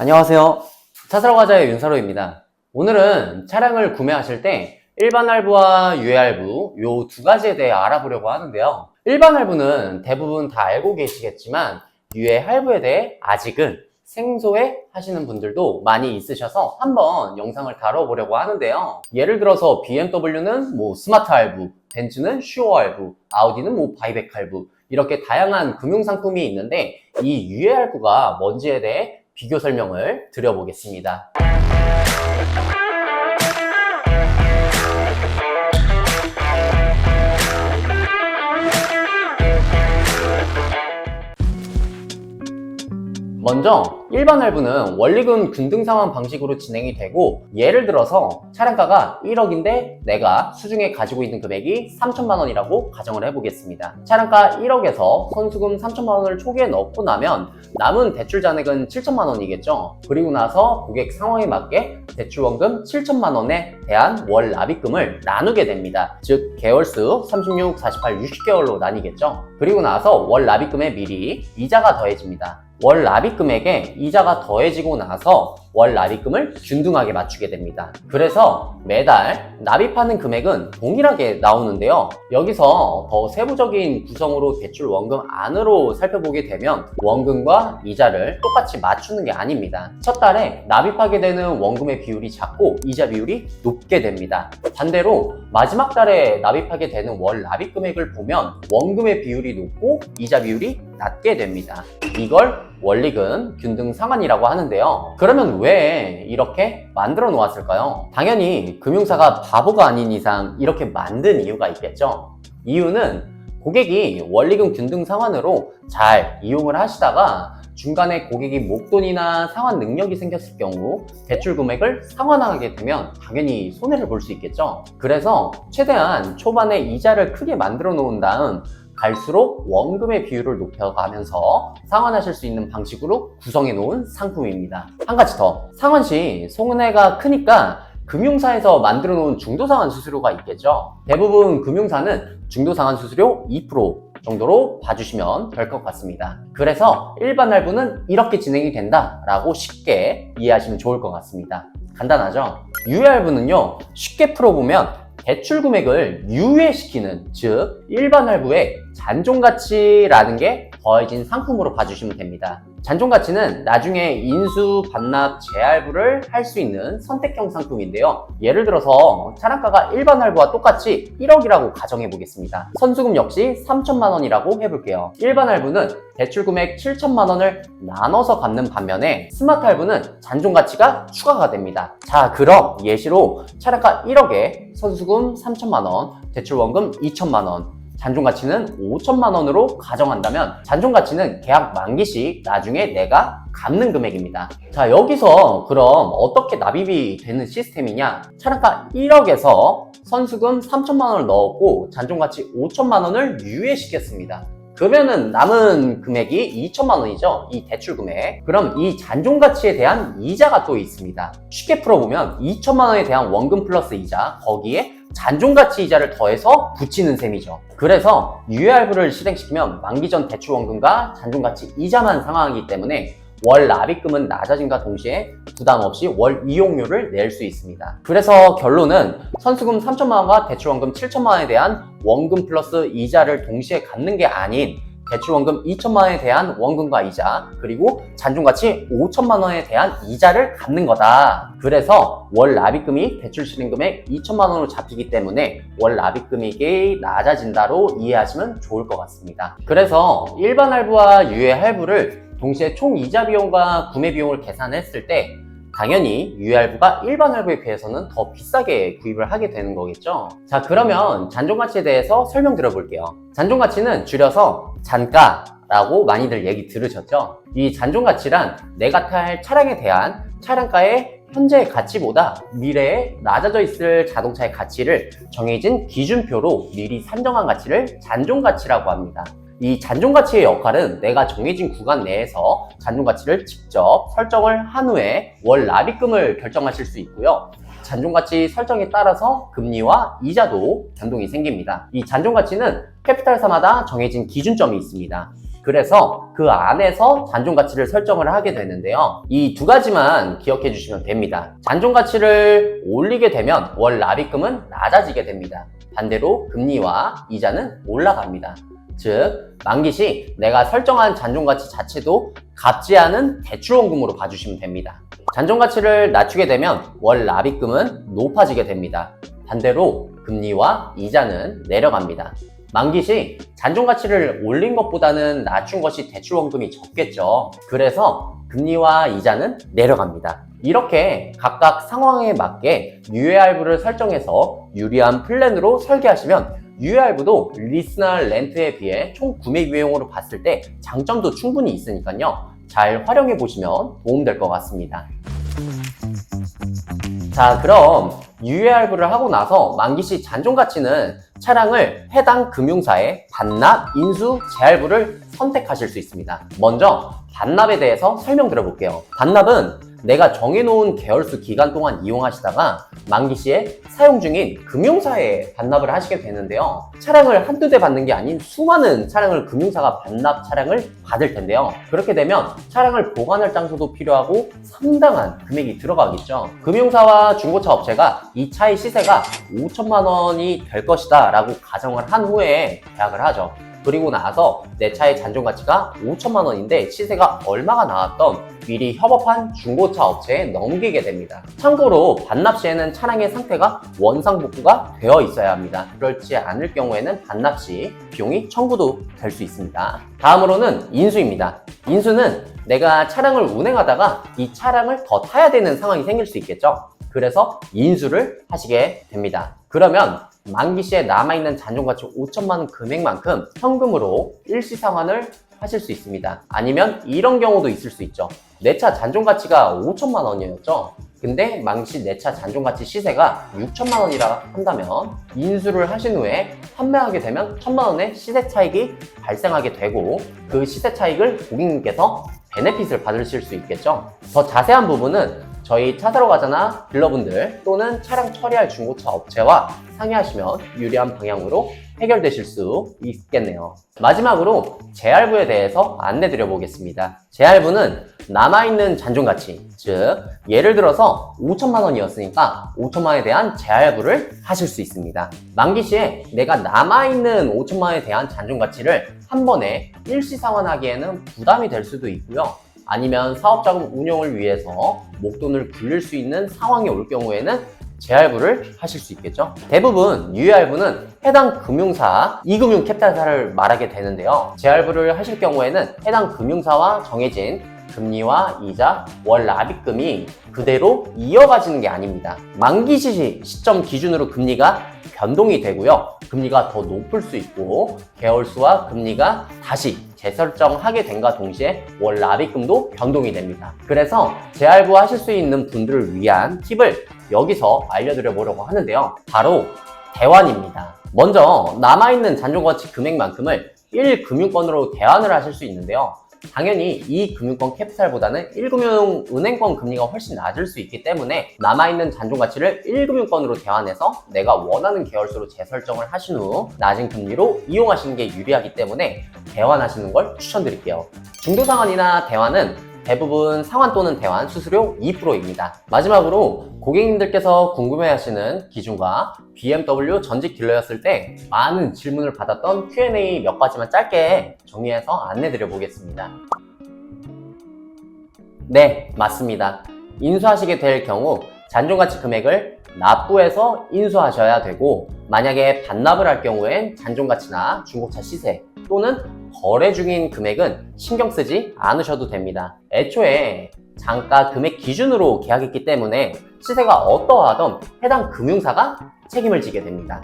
안녕하세요. 차사로가자의 윤사로입니다. 오늘은 차량을 구매하실 때 일반 할부와 유예 할부 요 두 가지에 대해 알아보려고 하는데요. 일반 할부는 대부분 다 알고 계시겠지만 유예 할부에 대해 아직은 생소해 하시는 분들도 많이 있으셔서 한번 영상을 다뤄보려고 하는데요. 예를 들어서 BMW는 스마트 할부, 벤츠는 슈어 할부, 아우디는 바이백 할부, 이렇게 다양한 금융상품이 있는데 이 유예 할부가 뭔지에 대해 비교 설명을 드려보겠습니다. 먼저 일반 할부는 원리금 균등 상환 방식으로 진행이 되고, 예를 들어서 차량가가 1억인데 내가 수중에 가지고 있는 금액이 3천만 원이라고 가정을 해보겠습니다. 차량가 1억에서 선수금 3천만 원을 초기에 넣고 나면 남은 대출 잔액은 7천만 원이겠죠. 그리고 나서 고객 상황에 맞게 대출 원금 7천만 원에 대한 월 납입금을 나누게 됩니다. 즉 개월수 36, 48, 60개월로 나뉘겠죠. 그리고 나서 월 납입금에 미리 이자가 더해집니다. 월 납입금액에 이자가 더해지고 나서 월 납입금을 균등하게 맞추게 됩니다. 그래서 매달 납입하는 금액은 동일하게 나오는데요. 여기서 더 세부적인 구성으로 대출 원금 안으로 살펴보게 되면 원금과 이자를 똑같이 맞추는 게 아닙니다. 첫 달에 납입하게 되는 원금의 비율이 작고 이자 비율이 높게 됩니다. 반대로 마지막 달에 납입하게 되는 월 납입 금액을 보면 원금의 비율이 높고 이자 비율이 낮게 됩니다. 이걸 원리금 균등 상환이라고 하는데요. 그러면 왜 이렇게 만들어 놓았을까요? 당연히 금융사가 바보가 아닌 이상 이렇게 만든 이유가 있겠죠. 이유는 고객이 원리금 균등 상환으로 잘 이용을 하시다가 중간에 고객이 목돈이나 상환 능력이 생겼을 경우 대출 금액을 상환하게 되면 당연히 손해를 볼 수 있겠죠. 그래서 최대한 초반에 이자를 크게 만들어 놓은 다음 갈수록 원금의 비율을 높여가면서 상환하실 수 있는 방식으로 구성해 놓은 상품입니다. 한 가지 더, 상환 시 손해가 크니까 금융사에서 만들어 놓은 중도상환 수수료가 있겠죠. 대부분 금융사는 중도상환 수수료 2% 정도로 봐주시면 될 것 같습니다. 그래서 일반 할부는 이렇게 진행이 된다라고 쉽게 이해하시면 좋을 것 같습니다. 간단하죠? 유예 할부는요, 쉽게 풀어보면 대출 금액을 유예시키는, 즉 일반 할부에 잔존가치라는 게 더해진 상품으로 봐주시면 됩니다. 잔존가치는 나중에 인수, 반납, 재할부를 할 수 있는 선택형 상품인데요. 예를 들어서 차량가가 일반 할부와 똑같이 1억이라고 가정해 보겠습니다. 선수금 역시 3천만 원이라고 해볼게요. 일반 할부는 대출 금액 7천만 원을 나눠서 갚는 반면에 스마트 할부는 잔존가치가 추가가 됩니다. 자, 그럼 예시로 차량가 1억에 선수금 3천만 원, 대출 원금 2천만 원, 잔존가치는 5천만 원으로 가정한다면 잔존가치는 계약 만기 시 나중에 내가 갚는 금액입니다. 자, 여기서 그럼 어떻게 납입이 되는 시스템이냐? 차량가 1억에서 선수금 3천만 원을 넣었고 잔존가치 5천만 원을 유예시켰습니다. 그러면은 남은 금액이 2천만 원이죠. 이 대출 금액. 그럼 이 잔존가치에 대한 이자가 또 있습니다. 쉽게 풀어보면 2천만 원에 대한 원금 플러스 이자, 거기에 잔존가치 이자를 더해서 붙이는 셈이죠. 그래서 유예 할부를 실행시키면 만기 전 대출 원금과 잔존가치 이자만 상환하기 때문에 월 납입금은 낮아짐과 동시에 부담 없이 월 이용료를 낼 수 있습니다. 그래서 결론은 선수금 3천만 원과 대출 원금 7천만 원에 대한 원금 플러스 이자를 동시에 갚는 게 아닌 대출 원금 2천만 원에 대한 원금과 이자, 그리고 잔존가치 5천만 원에 대한 이자를 갚는 거다. 그래서 월 납입금이 대출 실행금액 2천만 원으로 잡히기 때문에 월 납입금액이 낮아진다로 이해하시면 좋을 것 같습니다. 그래서 일반 할부와 유예 할부를 동시에 총 이자 비용과 구매 비용을 계산했을 때 당연히 유예 할부가 일반 할부에 비해서는 더 비싸게 구입을 하게 되는 거겠죠. 자, 그러면 잔존가치에 대해서 설명드려 볼게요. 잔존가치는 줄여서 잔가라고 많이들 얘기 들으셨죠? 이 잔존가치란 내가 탈 차량에 대한 차량가의 현재의 가치보다 미래에 낮아져 있을 자동차의 가치를 정해진 기준표로 미리 산정한 가치를 잔존가치라고 합니다. 이 잔존가치의 역할은 내가 정해진 구간 내에서 잔존가치를 직접 설정을 한 후에 월 납입금을 결정하실 수 있고요. 잔존가치 설정에 따라서 금리와 이자도 변동이 생깁니다. 이 잔존가치는 캐피탈사마다 정해진 기준점이 있습니다. 그래서 그 안에서 잔존가치를 설정을 하게 되는데요. 이 두 가지만 기억해 주시면 됩니다. 잔존가치를 올리게 되면 월 납입금은 낮아지게 됩니다. 반대로 금리와 이자는 올라갑니다. 즉 만기 시 내가 설정한 잔존가치 자체도 갚지 않은 대출원금으로 봐주시면 됩니다. 잔존가치를 낮추게 되면 월 납입금은 높아지게 됩니다. 반대로 금리와 이자는 내려갑니다. 만기 시 잔존가치를 올린 것보다는 낮춘 것이 대출원금이 적겠죠. 그래서 금리와 이자는 내려갑니다. 이렇게 각각 상황에 맞게 유예할부를 설정해서 유리한 플랜으로 설계하시면 유예할부도 리스나 렌트에 비해 총 구매 비용으로 봤을 때 장점도 충분히 있으니까요. 잘 활용해 보시면 도움될 것 같습니다. 자, 그럼 유예할부를 하고 나서 만기 시 잔존가치는 차량을 해당 금융사의 반납, 인수, 재할부를 선택하실 수 있습니다. 먼저 반납에 대해서 설명드려 볼게요. 반납은 내가 정해놓은 계열수 기간 동안 이용하시다가 만기 시에 사용 중인 금융사에 반납을 하시게 되는데요. 차량을 한두 대 받는 게 아닌 수많은 차량을 금융사가 반납 차량을 받을 텐데요. 그렇게 되면 차량을 보관할 장소도 필요하고 상당한 금액이 들어가겠죠. 금융사와 중고차 업체가 이 차의 시세가 5천만 원이 될 것이다 라고 가정을 한 후에 계약을 하죠. 그리고 나서 내 차의 잔존가치가 5천만 원인데 시세가 얼마가 나왔던 미리 협업한 중고차 업체에 넘기게 됩니다. 참고로 반납 시에는 차량의 상태가 원상복구가 되어 있어야 합니다. 그렇지 않을 경우에는 반납 시 비용이 청구도 될 수 있습니다. 다음으로는 인수입니다. 인수는 내가 차량을 운행하다가 이 차량을 더 타야 되는 상황이 생길 수 있겠죠. 그래서 인수를 하시게 됩니다. 그러면 만기 시에 남아있는 잔존가치 5천만 원 금액만큼 현금으로 일시상환을 하실 수 있습니다. 아니면 이런 경우도 있을 수 있죠. 내 차 잔존가치가 5천만 원이었죠. 근데 만기 시 내 차 잔존가치 시세가 6천만 원이라 한다면 인수를 하신 후에 판매하게 되면 1천만 원의 시세 차익이 발생하게 되고 그 시세 차익을 고객님께서 베네핏을 받으실 수 있겠죠. 더 자세한 부분은 저희 차 사러 가잖아 딜러분들 또는 차량 처리할 중고차 업체와 상의하시면 유리한 방향으로 해결되실 수 있겠네요. 마지막으로 재할부에 대해서 안내 드려 보겠습니다. 재할부는 남아있는 잔존가치, 즉 예를 들어서 5천만 원이었으니까 5천만 원에 대한 재할부를 하실 수 있습니다. 만기 시에 내가 남아있는 5천만 원에 대한 잔존가치를 한 번에 일시상환하기에는 부담이 될 수도 있고요. 아니면 사업자금 운영을 위해서 목돈을 굴릴 수 있는 상황이 올 경우에는 재할부를 하실 수 있겠죠. 대부분 유예할부는 해당 금융사, 이금융 캐피탈사를 말하게 되는데요. 재할부를 하실 경우에는 해당 금융사와 정해진 금리와 이자, 월 납입금이 그대로 이어가지는 게 아닙니다. 만기 시점 기준으로 금리가 변동이 되고요. 금리가 더 높을 수 있고 계열수와 금리가 다시 재설정하게 된과 동시에 월 납입금도 변동이 됩니다. 그래서 재할부 하실 수 있는 분들을 위한 팁을 여기서 알려드려 보려고 하는데요. 바로 대환입니다. 먼저 남아있는 잔존가치 금액만큼을 1금융권으로 대환을 하실 수 있는데요. 당연히 2금융권 캐피탈보다는 1금융은행권 금리가 훨씬 낮을 수 있기 때문에 남아있는 잔존가치를 1금융권으로 대환해서 내가 원하는 계열수로 재설정을 하신 후 낮은 금리로 이용하시는 게 유리하기 때문에 대환하시는 걸 추천드릴게요. 중도상환이나 대환은 대부분 상환 또는 대환 수수료 2%입니다. 마지막으로 고객님들께서 궁금해하시는 기준과 BMW 전직 딜러였을 때 많은 질문을 받았던 Q&A 몇 가지만 짧게 정리해서 안내드려 보겠습니다. 네, 맞습니다. 인수하시게 될 경우 잔존가치 금액을 납부해서 인수하셔야 되고, 만약에 반납을 할 경우엔 잔존가치나 중고차 시세 또는 거래 중인 금액은 신경 쓰지 않으셔도 됩니다. 애초에 장가 금액 기준으로 계약했기 때문에 시세가 어떠하든 해당 금융사가 책임을 지게 됩니다.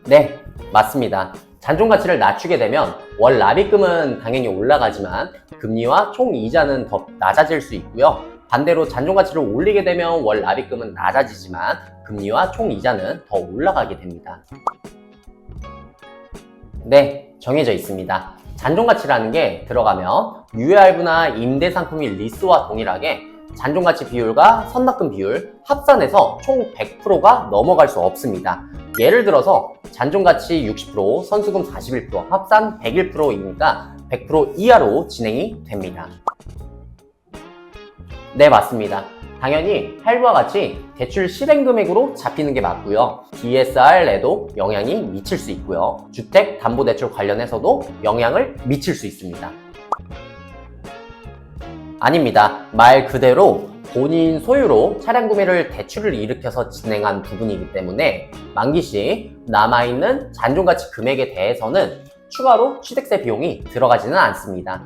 네, 맞습니다. 잔존가치를 낮추게 되면 월 납입금은 당연히 올라가지만 금리와 총 이자는 더 낮아질 수 있고요. 반대로 잔존가치를 올리게 되면 월 납입금은 낮아지지만 금리와 총 이자는 더 올라가게 됩니다. 네, 정해져 있습니다. 잔존가치라는 게 들어가면 유예할부나 임대상품이 리스와 동일하게 잔존가치 비율과 선납금 비율 합산해서 총 100%가 넘어갈 수 없습니다. 예를 들어서 잔존가치 60%, 선수금 41%, 합산 101%이니까 100% 이하로 진행이 됩니다. 네, 맞습니다. 당연히 할부와 같이 대출 실행 금액으로 잡히는 게 맞고요. DSR에도 영향이 미칠 수 있고요. 주택담보대출 관련해서도 영향을 미칠 수 있습니다. 아닙니다. 말 그대로 본인 소유로 차량 구매를 대출을 일으켜서 진행한 부분이기 때문에 만기 시 남아있는 잔존가치 금액에 대해서는 추가로 취득세 비용이 들어가지는 않습니다.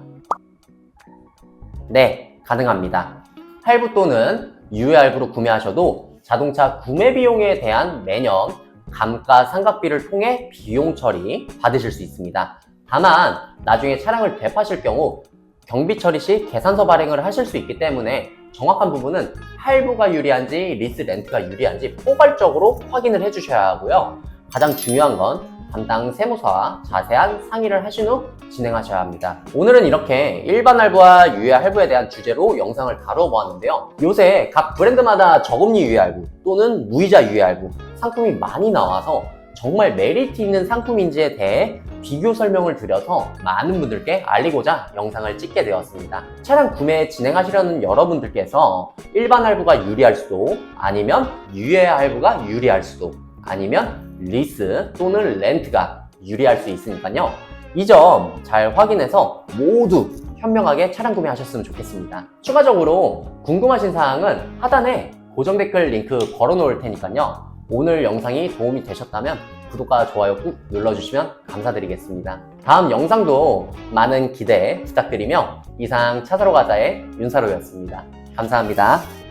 네, 가능합니다. 할부 또는 유예할부로 구매하셔도 자동차 구매 비용에 대한 매년 감가상각비를 통해 비용 처리 받으실 수 있습니다. 다만 나중에 차량을 되파실 경우 경비 처리 시 계산서 발행을 하실 수 있기 때문에 정확한 부분은 할부가 유리한지 리스 렌트가 유리한지 포괄적으로 확인을 해주셔야 하고요. 가장 중요한 건 담당 세무사와 자세한 상의를 하신 후 진행하셔야 합니다. 오늘은 이렇게 일반 할부와 유예 할부에 대한 주제로 영상을 다루어 보았는데요. 요새 각 브랜드마다 저금리 유예 할부 또는 무이자 유예 할부 상품이 많이 나와서 정말 메리트 있는 상품인지에 대해 비교 설명을 드려서 많은 분들께 알리고자 영상을 찍게 되었습니다. 차량 구매 진행하시려는 여러분들께서 일반 할부가 유리할 수도, 아니면 유예 할부가 유리할 수도, 아니면 리스 또는 렌트가 유리할 수 있으니까요. 이 점 잘 확인해서 모두 현명하게 차량 구매하셨으면 좋겠습니다. 추가적으로 궁금하신 사항은 하단에 고정 댓글 링크 걸어 놓을 테니까요. 오늘 영상이 도움이 되셨다면 구독과 좋아요 꾹 눌러주시면 감사드리겠습니다. 다음 영상도 많은 기대 부탁드리며 이상 차 사러 가자의 윤사로였습니다. 감사합니다.